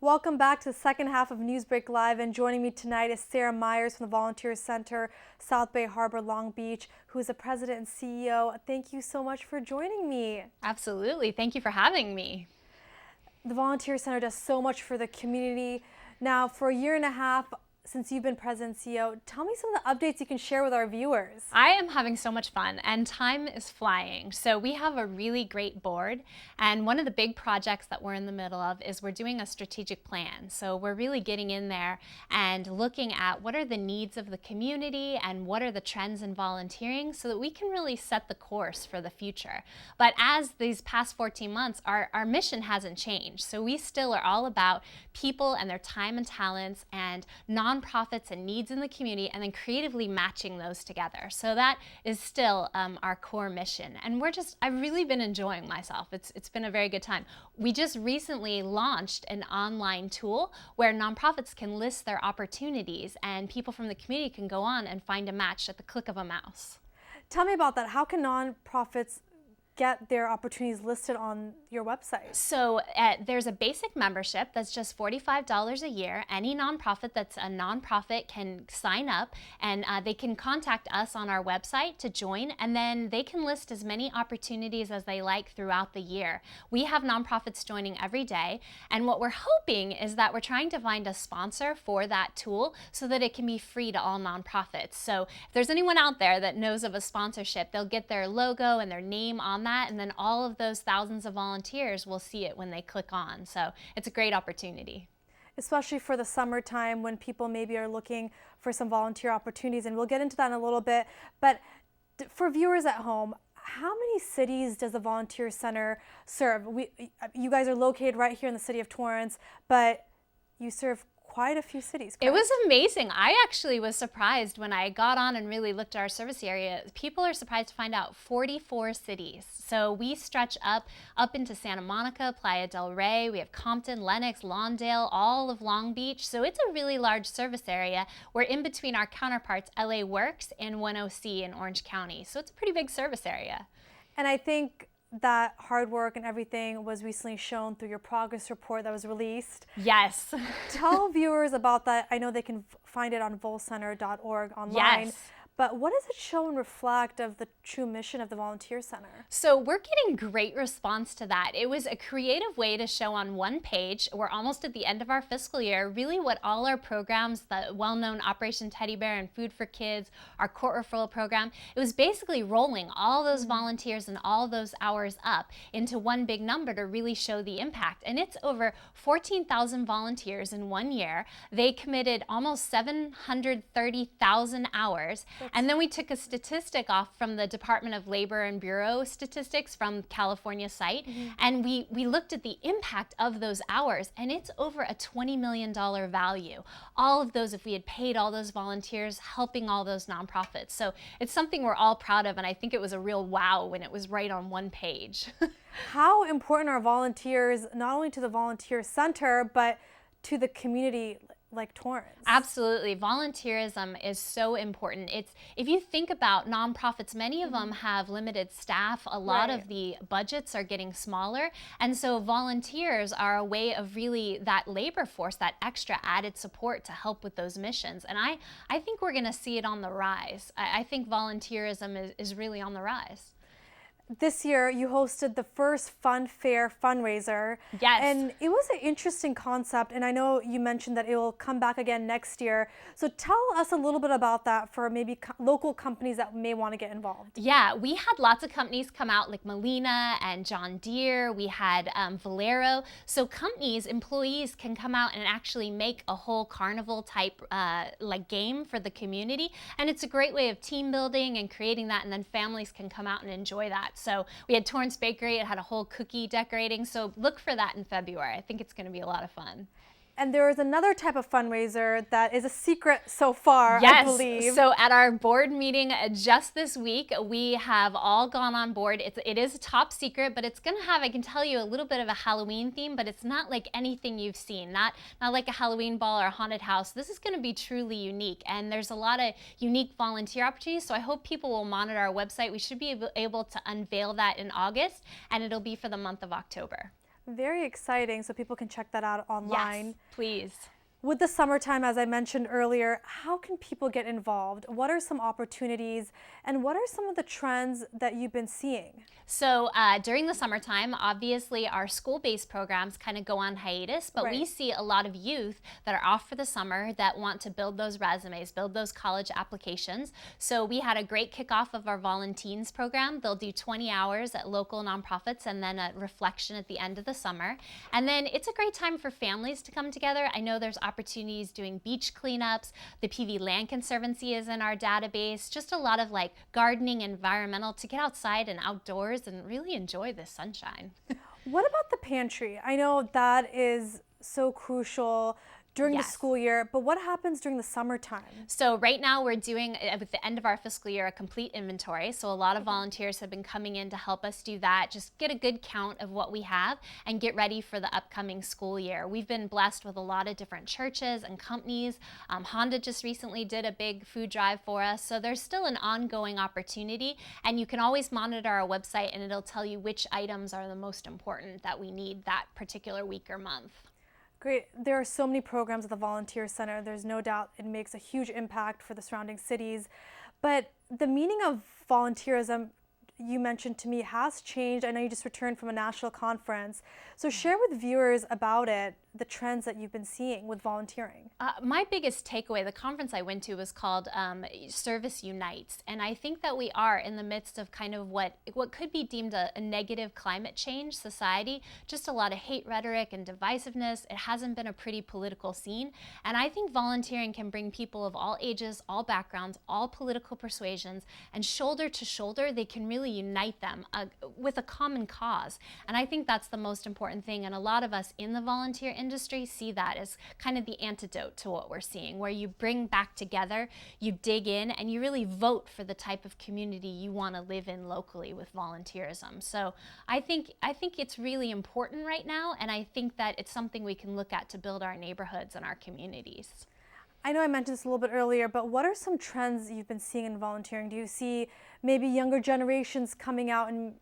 Welcome back to the second half of NewsBreak Live, and joining me tonight is Sara Myers from the Volunteer Center, South Bay Harbor, Long Beach, who is the president and CEO. Thank you so much for joining me. Absolutely. Thank you for having me. The Volunteer Center does so much for the community. Now, for a year and a half since you've been president and CEO, tell me some of the updates you can share with our viewers. I am having so much fun and time is flying. So we have a really great board, and one of the big projects that we're in the middle of is we're doing a strategic plan. So we're really getting in there and looking at what are the needs of the community and what are the trends in volunteering so that we can really set the course for the future. But as these past 14 months, our mission hasn't changed. So we still are all about people and their time and talents and nonprofits and needs in the community, and then creatively matching those together. So that is still our core mission. And I've really been enjoying myself. It's been a very good time. We just recently launched an online tool where nonprofits can list their opportunities and people from the community can go on and find a match at the click of a mouse. Tell me about that. How can nonprofits get their opportunities listed on your website? So there's a basic membership that's just $45 a year. Any nonprofit that's a nonprofit can sign up, and they can contact us on our website to join, and then they can list as many opportunities as they like throughout the year. We have nonprofits joining every day, and what we're hoping is that we're trying to find a sponsor for that tool so that it can be free to all nonprofits. So if there's anyone out there that knows of a sponsorship, they'll get their logo and their name on that, and then all of those thousands of volunteers will see it when they click on. So it's a great opportunity. Especially for the summertime when people maybe are looking for some volunteer opportunities, and we'll get into that in a little bit. But for viewers at home, how many cities does the Volunteer Center serve? You guys are located right here in the city of Torrance, but you serve quite a few cities, correct? It was amazing. I actually was surprised when I got on and really looked at our service area. People are surprised to find out 44 cities. So we stretch up into Santa Monica, Playa del Rey. We have Compton, Lenox, Lawndale, all of Long Beach. So it's a really large service area. We're in between our counterparts, LA Works and 10C in Orange County. So it's a pretty big service area. And I think that hard work and everything was recently shown through your progress report that was released. Yes. Tell viewers about that. I know they can find it on volcenter.org online. Yes. But what does it show and reflect of the true mission of the Volunteer Center? So we're getting great response to that. It was a creative way to show on one page. We're almost at the end of our fiscal year, really what all our programs, the well-known Operation Teddy Bear and Food for Kids, our court referral program, it was basically rolling all those volunteers and all those hours up into one big number to really show the impact. And it's over 14,000 volunteers in 1 year. They committed almost 730,000 hours. And then we took a statistic off from the Department of Labor and Bureau statistics from California site, and we looked at the impact of those hours, and it's over a $20 million value. All of those, if we had paid all those volunteers, helping all those nonprofits. So it's something we're all proud of, and I think it was a real wow when it was right on one page. How important are volunteers, not only to the Volunteer Center, but to the community like Torrance? Absolutely. Volunteerism is so important. If you think about nonprofits, many of them have limited staff. A lot of the budgets are getting smaller. And so volunteers are a way of really that labor force, that extra added support to help with those missions. And I think we're going to see it on the rise. I think volunteerism is really on the rise. This year, you hosted the first Fun Fair fundraiser. Yes. And it was an interesting concept, and I know you mentioned that it will come back again next year. So tell us a little bit about that for maybe local companies that may want to get involved. Yeah, we had lots of companies come out like Molina and John Deere. We had Valero. So companies, employees can come out and actually make a whole carnival type like game for the community. And it's a great way of team building and creating that, and then families can come out and enjoy that. So we had Torrance Bakery, it had a whole cookie decorating, so look for that in February. I think it's going to be a lot of fun. And there is another type of fundraiser that is a secret so far, I believe. Yes, so at our board meeting just this week, we have all gone on board. It is a top secret, but it's going to have, I can tell you, a little bit of a Halloween theme, but it's not like anything you've seen, not like a Halloween ball or a haunted house. This is going to be truly unique, and there's a lot of unique volunteer opportunities, so I hope people will monitor our website. We should be able to unveil that in August, and it'll be for the month of October. Very exciting. So people can check that out online. Yes, please. With the summertime, as I mentioned earlier, how can people get involved? What are some opportunities and what are some of the trends that you've been seeing? So during the summertime, obviously our school-based programs kind of go on hiatus, but we see a lot of youth that are off for the summer that want to build those resumes, build those college applications. So we had a great kickoff of our Volunteens program. They'll do 20 hours at local nonprofits and then a reflection at the end of the summer. And then it's a great time for families to come together. I know there's opportunities doing beach cleanups. The PV Land Conservancy is in our database. Just a lot of like gardening, environmental, to get outside and outdoors and really enjoy the sunshine. What about the pantry? I know that is so crucial during the school year, but what happens during the summertime? So right now we're doing, at the end of our fiscal year, a complete inventory. So a lot of volunteers have been coming in to help us do that, just get a good count of what we have and get ready for the upcoming school year. We've been blessed with a lot of different churches and companies. Honda just recently did a big food drive for us. So there's still an ongoing opportunity, and you can always monitor our website and it'll tell you which items are the most important that we need that particular week or month. Great. There are so many programs at the Volunteer Center. There's no doubt it makes a huge impact for the surrounding cities. But the meaning of volunteerism, you mentioned to me, has changed. I know you just returned from a national conference. So share with viewers about it, the trends that you've been seeing with volunteering. My biggest takeaway, the conference I went to was called Service Unites. And I think that we are in the midst of kind of what could be deemed a negative climate change society, just a lot of hate rhetoric and divisiveness. It hasn't been a pretty political scene. And I think volunteering can bring people of all ages, all backgrounds, all political persuasions, and shoulder to shoulder, they can really unite them with a common cause. And I think that's the most important thing. And a lot of us in the volunteer industry see that as kind of the antidote to what we're seeing, where you bring back together, you dig in, and you really vote for the type of community you want to live in locally with volunteerism. So I think it's really important right now, and I think that it's something we can look at to build our neighborhoods and our communities. I know I mentioned this a little bit earlier, but what are some trends you've been seeing in volunteering? Do you see maybe younger generations coming out and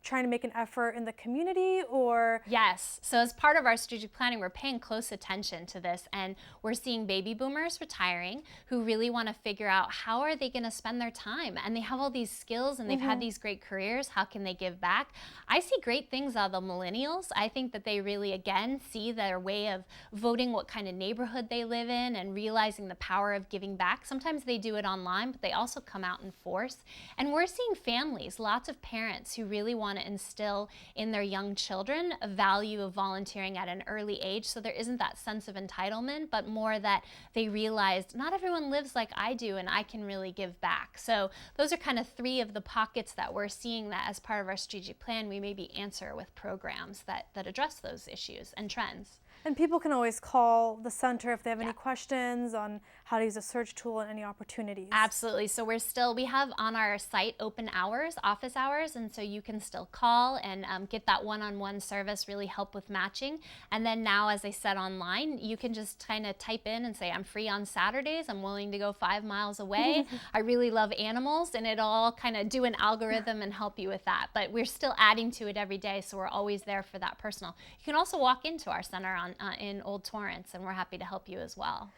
trying to make an effort in the community, or? Yes. So as part of our strategic planning, we're paying close attention to this, and we're seeing baby boomers retiring who really want to figure out how are they going to spend their time, and they have all these skills and they've had these great careers. How can they give back? I see great things out of the millennials. I think that they really, again, see their way of voting what kind of neighborhood they live in and realizing the power of giving back. Sometimes they do it online, but they also come out in force. And we're seeing families, lots of parents who really want to instill in their young children a value of volunteering at an early age, so there isn't that sense of entitlement, but more that they realized not everyone lives like I do and I can really give back. So those are kind of three of the pockets that we're seeing that as part of our strategic plan we maybe answer with programs that address those issues and trends. And people can always call the center if they have any questions on how to use a search tool and any opportunities. Absolutely. So we have on our site open hours, office hours, and so you can still call and get that one-on-one service, really help with matching. And then now, as I said, online, you can just kind of type in and say, I'm free on Saturdays, I'm willing to go 5 miles away, I really love animals, and it'll all kind of do an algorithm and help you with that. But we're still adding to it every day, so we're always there for that personal. You can also walk into our center in Old Torrance, and we're happy to help you as well.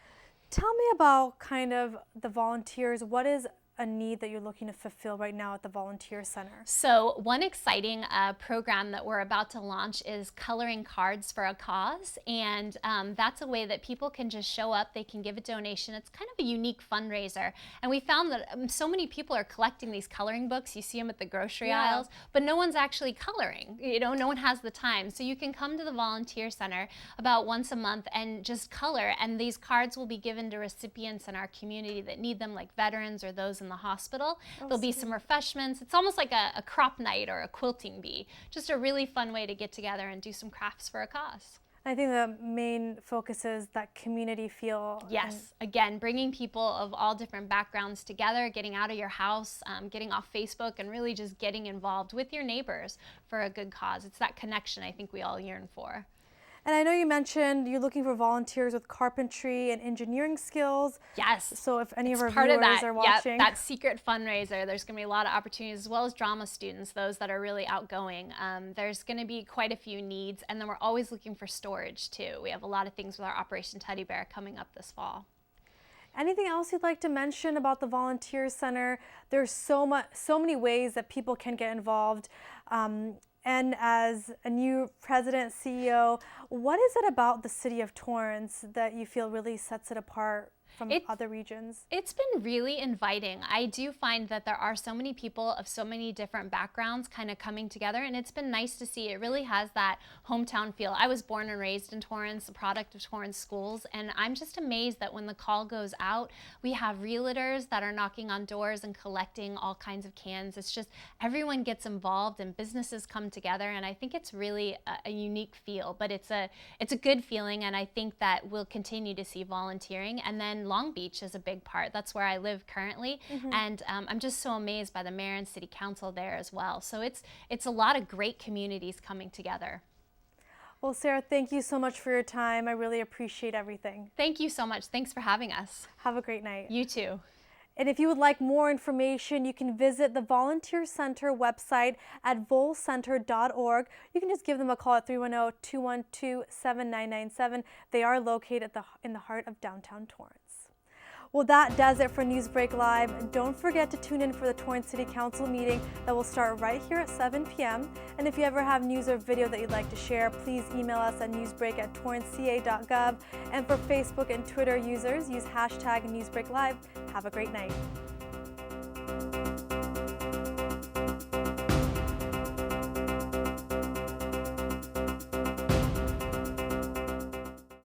Tell me about kind of the volunteers. What is a need that you're looking to fulfill right now at the Volunteer Center? So one exciting program that we're about to launch is coloring cards for a cause, and that's a way that people can just show up, they can give a donation. It's kind of a unique fundraiser, and we found that so many people are collecting these coloring books. You see them at the grocery aisles, but no one's actually coloring. You know, no one has the time. So you can come to the Volunteer Center about once a month and just color, and these cards will be given to recipients in our community that need them, like veterans or those in the hospital. There'll be some refreshments. It's almost like a crop night or a quilting bee. Just a really fun way to get together and do some crafts for a cause. I think the main focus is that community feel. Yes, again, bringing people of all different backgrounds together, getting out of your house, getting off Facebook, and really just getting involved with your neighbors for a good cause. It's that connection I think we all yearn for. And I know you mentioned you're looking for volunteers with carpentry and engineering skills. Yes. So if any of our part of viewers that, are watching. that secret fundraiser, there's going to be a lot of opportunities, as well as drama students, those that are really outgoing. There's going to be quite a few needs, and then we're always looking for storage too. We have a lot of things with our Operation Teddy Bear coming up this fall. Anything else you'd like to mention about the Volunteer Center? There's so many ways that people can get involved. And as a new president, CEO, what is it about the city of Torrance that you feel really sets it apart from other regions? It's been really inviting. I do find that there are so many people of so many different backgrounds kind of coming together, and it's been nice to see. It really has that hometown feel. I was born and raised in Torrance, a product of Torrance schools, and I'm just amazed that when the call goes out, we have realtors that are knocking on doors and collecting all kinds of cans. It's just everyone gets involved and businesses come together, and I think it's really a unique feel, but it's a good feeling, and I think that we'll continue to see volunteering. And then Long Beach is a big part. That's where I live currently, and I'm just so amazed by the mayor and city council there as well. So it's a lot of great communities coming together. Well, Sarah, thank you so much for your time. I really appreciate everything. Thank you so much. Thanks for having us. Have a great night. You too. And if you would like more information, you can visit the Volunteer Center website at volcenter.org. You can just give them a call at 310-212-7997. They are located in the heart of downtown Torrance. Well, that does it for NewsBreak Live. Don't forget to tune in for the Torrance City Council meeting that will start right here at 7 p.m. And if you ever have news or video that you'd like to share, please email us at newsbreak@torranceca.gov. And for Facebook and Twitter users, use hashtag NewsBreakLive. Have a great night.